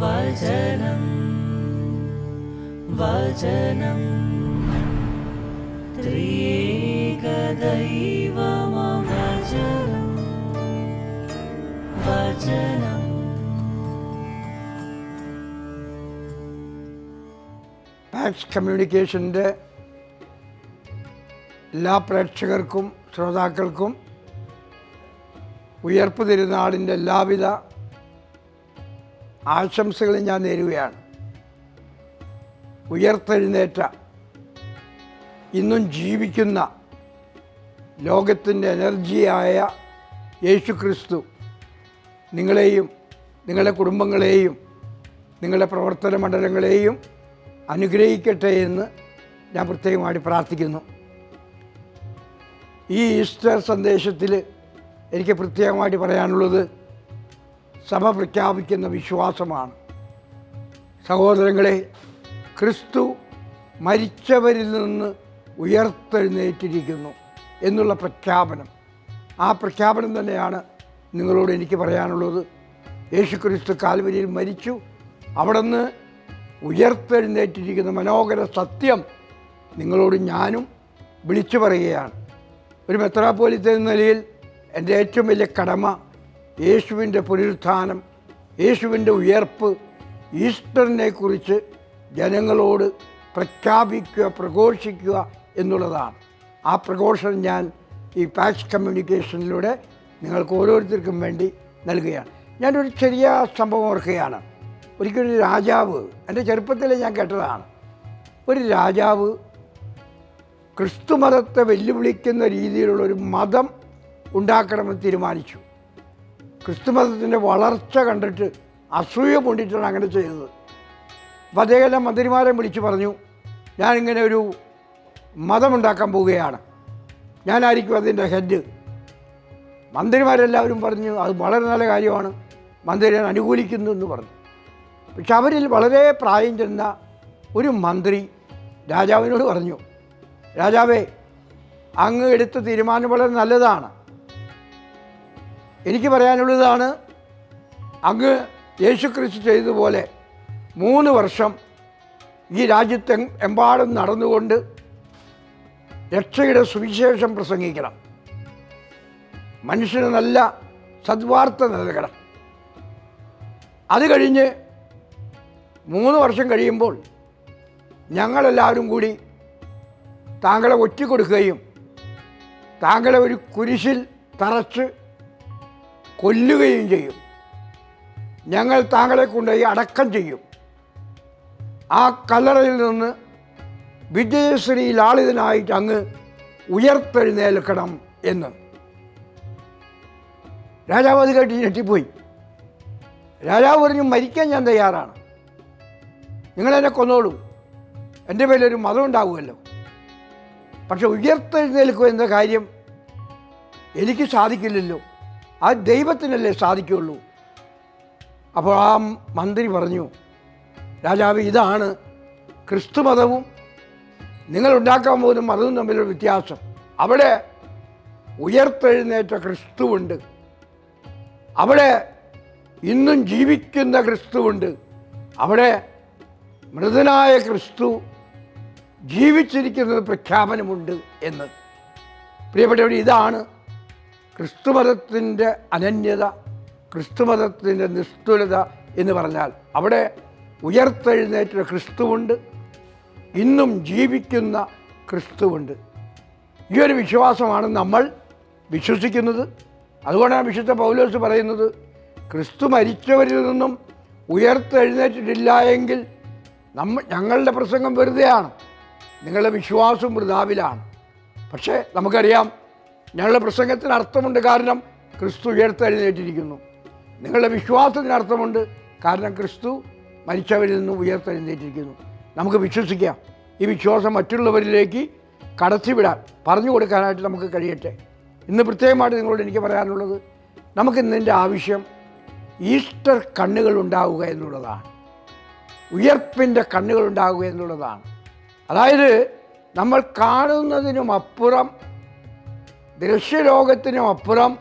വചനം വചനം ത്രിയേക ദൈവമം വചനം വചനം. പാക്സ് കമ്മ്യൂണിക്കേഷൻ്റെ എല്ലാ പ്രേക്ഷകർക്കും ശ്രോതാക്കൾക്കും ഉയർപ്പ് തിരുനാളിൻ്റെ എല്ലാവിധ ആശംസകളും ഞാൻ നേരുകയാണ്. ഉയർത്തെഴുന്നേറ്റ ഇന്നും ജീവിക്കുന്ന ലോകത്തിൻ്റെ എനർജിയായ യേശുക്രിസ്തു നിങ്ങളെയും നിങ്ങളുടെ കുടുംബങ്ങളെയും നിങ്ങളുടെ പ്രവർത്തന മണ്ഡലങ്ങളെയും അനുഗ്രഹിക്കട്ടെ എന്ന് ഞാൻ പ്രത്യേകമായിട്ട് പ്രാർത്ഥിക്കുന്നു. ഈ ഈസ്റ്റർ സന്ദേശത്തിൽ എനിക്ക് പ്രത്യേകമായിട്ട് പറയാനുള്ളത് സഭ പ്രഖ്യാപിക്കുന്ന വിശ്വാസമാണ്. സഹോദരങ്ങളെ, ക്രിസ്തു മരിച്ചവരിൽ നിന്ന് ഉയർത്തെഴുന്നേറ്റിരിക്കുന്നു എന്നുള്ള പ്രഖ്യാപനം, ആ പ്രഖ്യാപനം തന്നെയാണ് നിങ്ങളോട് എനിക്ക് പറയാനുള്ളത്. യേശുക്രിസ്തു കാൽവരിയിൽ മരിച്ചു, അവിടെ നിന്ന് ഉയർത്തെഴുന്നേറ്റിരിക്കുന്ന മനോഹര സത്യം നിങ്ങളോട് ഞാനും വിളിച്ചു പറയുകയാണ്. ഒരു മെത്രാപ്പോലീത്ത എന്ന നിലയിൽ എൻ്റെ ഏറ്റവും വലിയ കടമ യേശുവിൻ്റെ പുനരുത്ഥാനം, യേശുവിൻ്റെ ഉയർപ്പ്, ഈസ്റ്ററിനെ കുറിച്ച് ജനങ്ങളോട് പ്രഖ്യാപിക്കുക, പ്രഘോഷിക്കുക എന്നുള്ളതാണ്. ആ പ്രഘോഷണം ഞാൻ ഈ പാക്സ് കമ്മ്യൂണിക്കേഷനിലൂടെ നിങ്ങൾക്ക് ഓരോരുത്തർക്കും വേണ്ടി നൽകുകയാണ്. ഞാനൊരു ചെറിയ സംഭവം ഓർക്കുകയാണ്. ഒരിക്കലൊരു രാജാവ്, എൻ്റെ ചെറുപ്പത്തിൽ ഞാൻ കേട്ടതാണ്, ഒരു രാജാവ് ക്രിസ്തുമതത്തെ വെല്ലുവിളിക്കുന്ന രീതിയിലുള്ളൊരു മതം ഉണ്ടാക്കണമെന്ന് തീരുമാനിച്ചു. ക്രിസ്തുമതത്തിൻ്റെ വളർച്ച കണ്ടിട്ട് അസൂയ കൊണ്ടിട്ടാണ് അങ്ങനെ ചെയ്തത്. അപ്പോൾ അദ്ദേഹം മന്ത്രിമാരെ വിളിച്ചു പറഞ്ഞു, ഞാനിങ്ങനെ ഒരു മതമുണ്ടാക്കാൻ പോവുകയാണ്, ഞാനായിരിക്കും അതിൻ്റെ ഹെഡ്. മന്ത്രിമാരെല്ലാവരും പറഞ്ഞു അത് വളരെ നല്ല കാര്യമാണ്, മന്ത്രി ഞാൻ അനുകൂലിക്കുന്നു എന്ന് പറഞ്ഞു. പക്ഷെ അവരിൽ വളരെ പ്രായം ചെന്ന ഒരു മന്ത്രി രാജാവിനോട് പറഞ്ഞു, രാജാവേ, അങ്ങ് എടുത്ത തീരുമാനം വളരെ നല്ലതാണ്. എനിക്ക് പറയാനുള്ളതാണ്, അങ്ങ് യേശുക്രിസ്തു ചെയ്തതുപോലെ 3 വർഷം ഈ രാജ്യത്തെ എമ്പാടും നടന്നുകൊണ്ട് രക്ഷയുടെ സുവിശേഷം പ്രസംഗിക്കണം, മനുഷ്യന് നല്ല സദ്വാർത്ത നൽകണം. അത് കഴിഞ്ഞ് 3 വർഷം കഴിയുമ്പോൾ ഞങ്ങളെല്ലാവരും കൂടി താങ്കളെ ഒറ്റിക്കൊടുക്കുകയും താങ്കളെ ഒരു കുരിശിൽ തറച്ച് കൊല്ലുകയും ചെയ്യും. ഞങ്ങൾ താങ്കളെ കൊണ്ടുപോയി അടക്കം ചെയ്യും. ആ കല്ലറയിൽ നിന്ന് വിജയശ്രീ ലാളിതനായിട്ട് അങ്ങ് ഉയർത്തെഴുന്നേൽക്കണം എന്ന്. രാജാവ് അത് കേട്ട് ഞെട്ടിപ്പോയി. രാജാവ് പറഞ്ഞു, മരിക്കാൻ ഞാൻ തയ്യാറാണ്, നിങ്ങളെന്നെ കൊന്നോളൂ, എൻ്റെ പേരിലൊരു മതം ഉണ്ടാവുമല്ലോ, പക്ഷെ ഉയർത്തെഴുന്നേൽക്കുക എന്ന കാര്യം എനിക്ക് സാധിക്കില്ലല്ലോ, ആ ദൈവത്തിനല്ലേ സാധിക്കുള്ളൂ. അപ്പോൾ ആ മന്ത്രി പറഞ്ഞു, രാജാവ്, ഇതാണ് ക്രിസ്തുമതവും നിങ്ങളുണ്ടാക്കാൻ പോകുന്ന മതവും തമ്മിലുള്ള വ്യത്യാസം. അവിടെ ഉയർത്തെഴുന്നേറ്റ ക്രിസ്തുവുണ്ട്, അവിടെ ഇന്നും ജീവിക്കുന്ന ക്രിസ്തുവുണ്ട്, അവിടെ മൃതനായ ക്രിസ്തു ജീവിച്ചിരിക്കുന്നത് പ്രഖ്യാപനമുണ്ട് എന്ന്. പ്രിയപ്പെട്ടവർ, ഇതാണ് ക്രിസ്തുമതത്തിൻ്റെ അനന്യത, ക്രിസ്തുമതത്തിൻ്റെ നിസ്തുലത എന്ന് പറഞ്ഞാൽ അവിടെ ഉയർത്തെഴുന്നേറ്റ ക്രിസ്തുവുണ്ട്, ഇന്നും ജീവിക്കുന്ന ക്രിസ്തുവുണ്ട്. ഈ ഒരു വിശ്വാസമാണ് നമ്മൾ വിശ്വസിക്കുന്നത്. അതുകൊണ്ടാണ് വിശുദ്ധ പൗലോസ് പറയുന്നത്, ക്രിസ്തു മരിച്ചവരിൽ നിന്നും ഉയർത്തെഴുന്നേറ്റിട്ടില്ല എങ്കിൽ ഞങ്ങളുടെ പ്രസംഗം വെറുതെയാണ്, നിങ്ങളുടെ വിശ്വാസം വൃഥാവിലാണ്. പക്ഷേ നമുക്കറിയാം, ഞങ്ങളുടെ പ്രസംഗത്തിന് അർത്ഥമുണ്ട്, കാരണം ക്രിസ്തു ഉയർത്തെഴുന്നേറ്റിരിക്കുന്നു. നിങ്ങളുടെ വിശ്വാസത്തിന് അർത്ഥമുണ്ട്, കാരണം ക്രിസ്തു മരിച്ചവരിൽ നിന്ന് ഉയർത്തെഴുന്നേറ്റിരിക്കുന്നു. നമുക്ക് വിശ്വസിക്കാം. ഈ വിശ്വാസം മറ്റുള്ളവരിലേക്ക് കടത്തിവിടാൻ, പറഞ്ഞു കൊടുക്കാനായിട്ട് നമുക്ക് കഴിയട്ടെ. ഇന്ന് പ്രത്യേകമായിട്ട് നിങ്ങളോട് എനിക്ക് പറയാനുള്ളത്, നമുക്കിന്നതിൻ്റെ ആവശ്യം ഈസ്റ്റർ കണ്ണുകൾ ഉണ്ടാവുക എന്നുള്ളതാണ്, ഉയർപ്പിൻ്റെ കണ്ണുകൾ ഉണ്ടാവുക എന്നുള്ളതാണ്. അതായത് നമ്മൾ കാണുന്നതിനും അപ്പുറം, ദൃശ്യലോകത്തിനും അപ്പുറം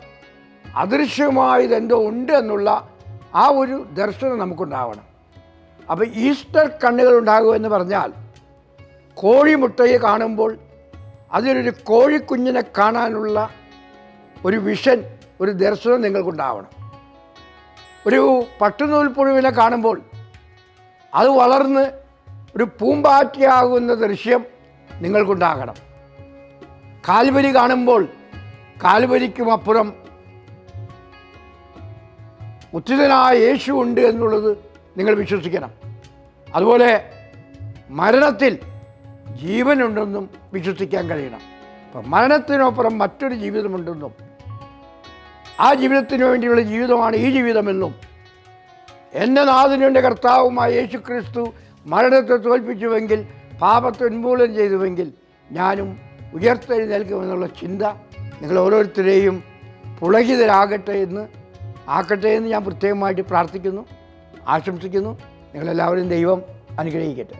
അദൃശ്യമായതെന്തോ ഉണ്ട് എന്നുള്ള ആ ഒരു ദർശനം നമുക്കുണ്ടാവണം. അപ്പോൾ ഈസ്റ്റർ കണ്ണുകൾ ഉണ്ടാകുമെന്ന് പറഞ്ഞാൽ കോഴിമുട്ടയെ കാണുമ്പോൾ അതിലൊരു കോഴിക്കുഞ്ഞിനെ കാണാനുള്ള ഒരു വിഷൻ, ഒരു ദർശനം നിങ്ങൾക്കുണ്ടാവണം. ഒരു പട്ടുനൂൽപ്പുഴുവിനെ കാണുമ്പോൾ അത് വളർന്ന് ഒരു പൂമ്പാറ്റയാകുന്ന ദൃശ്യം നിങ്ങൾക്കുണ്ടാകണം. കാൽവരി കാണുമ്പോൾ കാൽവരിക്കുമപ്പുറം ഉത്തിതനായ യേശു ഉണ്ട് എന്നുള്ളത് നിങ്ങൾ വിശ്വസിക്കണം. അതുപോലെ മരണത്തിൽ ജീവനുണ്ടെന്നും വിശ്വസിക്കാൻ കഴിയണം. അപ്പം മരണത്തിനപ്പുറം മറ്റൊരു ജീവിതമുണ്ടെന്നും ആ ജീവിതത്തിന് വേണ്ടിയുള്ള ജീവിതമാണ് ഈ ജീവിതമെന്നും എൻ്റെ നാഥനും എൻ്റെ കർത്താവുമായ യേശു ക്രിസ്തു മരണത്തെ തോൽപ്പിച്ചുവെങ്കിൽ, പാപത്തെ ഉന്മൂലനം ചെയ്തുവെങ്കിൽ ഞാനും ഉയർത്തെഴുന്നേൽക്കുമെന്നുള്ള ചിന്ത നിങ്ങൾ ഓരോരുത്തരെയും പുളകിതരാകട്ടെ എന്ന് ഞാൻ പ്രത്യേകമായിട്ട് പ്രാർത്ഥിക്കുന്നു, ആശംസിക്കുന്നു. നിങ്ങളെല്ലാവരും ദൈവം അനുഗ്രഹിക്കട്ടെ.